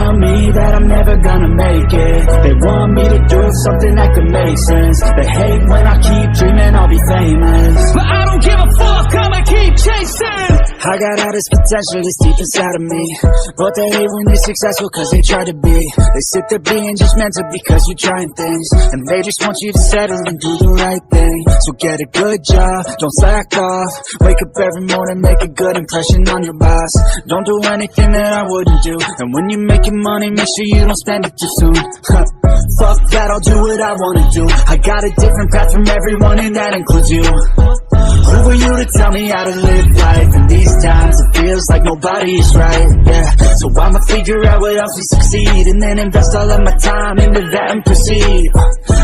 tell me that I'm never gonna make it. They want me to do something that could make sense. They hate when I keep dreaming I'll be famous, but I don't give a fuck, I'ma keep chasing. I got all this potential that's deep inside of me, but they hate when you're successful cause they try to be. They sit there being judgmental because you're trying things, and they just want you to settle and do the right thing. So get a good job, don't slack off. Wake up every morning, make a good impression on your boss. Don't do anything that I wouldn't do, and when you're making money, make sure you don't spend it too soon. Fuck that, I'll do what I wanna do. I got a different path from everyone, and that includes you. Who are you to tell me how to live life? In these times it feels like nobody is right, yeah. So I'ma figure out what else will succeed, and then invest all of my time into that and proceed.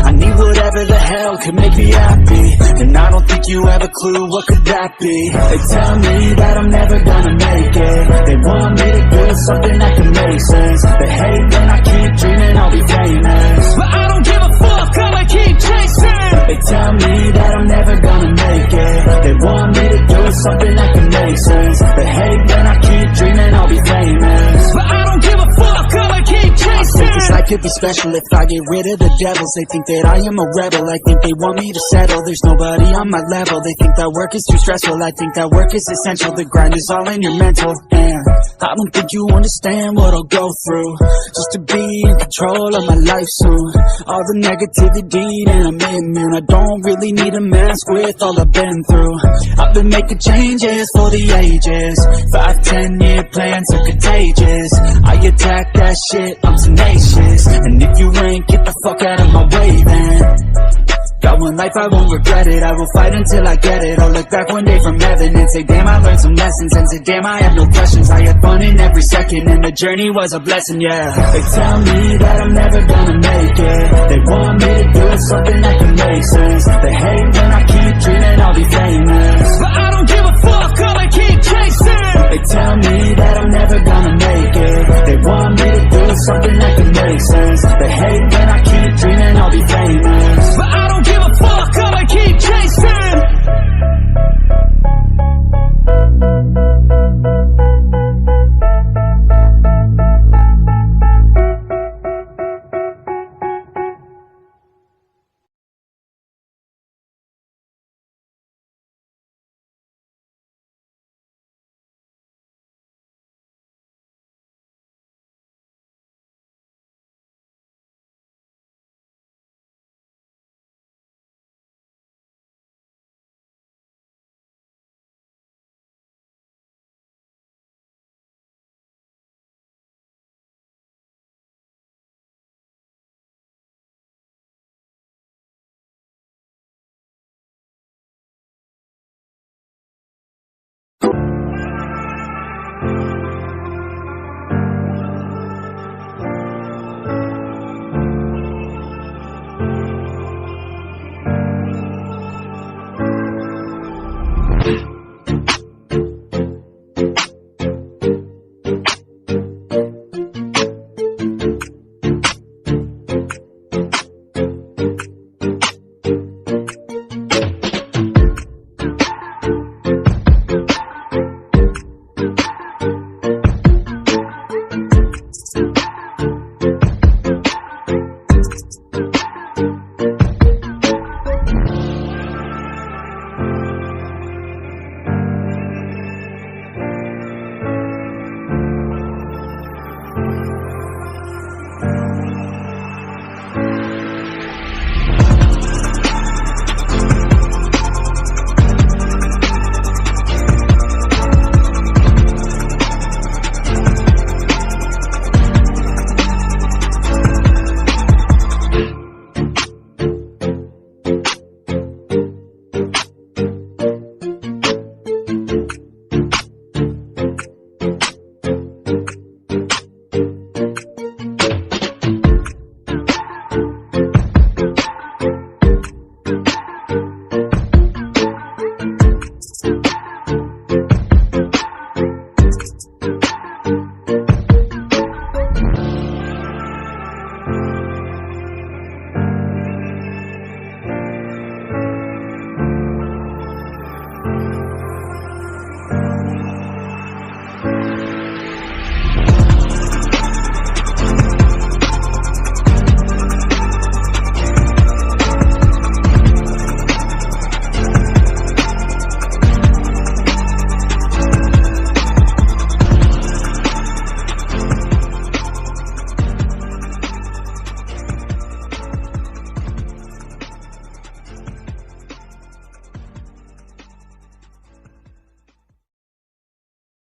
I need whatever the hell could make me happy, and I don't think you have a clue what could that be. They tell me that I'm never gonna make it. They want me to do something that can make sense. They hate when I keep dreaming I'll be famous, but I don't give a fuck, I'ma keep chasing. They tell me that I'm never gonna make it. They want me to do something that can make sense. They hate when I keep dreaming I'll be famous, but I don't give a fuck, I'ma keep chasing. I think this life could be special if I get rid of the devils. They think that I am a rebel, I think they want me to settle. There's nobody on my level, they think that work is too stressful. I think that work is essential, the grind is all in your mental. And I don't think you understand what I'll go through just to be in control of my life soon. All the negativity and I'm immune. I don't really need a mask with all I've been through. I've been making changes for the ages. 5-10 year plans are contagious. I attack that shit, I'm tenacious. And if you ain't, get the fuck out of my way then. Got one life, I won't regret it. I will fight until I get it. I'll look back one day from heaven and say, damn, I learned some lessons. And say, damn, I have no questions. I had fun in every second, and the journey was a blessing, yeah. They tell me that I'm never gonna make it. They want me to do something that can make sense. They hate when I keep dreaming I'll be famous, but I don't give a fuck, I'ma keep chasing. They tell me that I'm never gonna make it. They want me to do something that can make sense.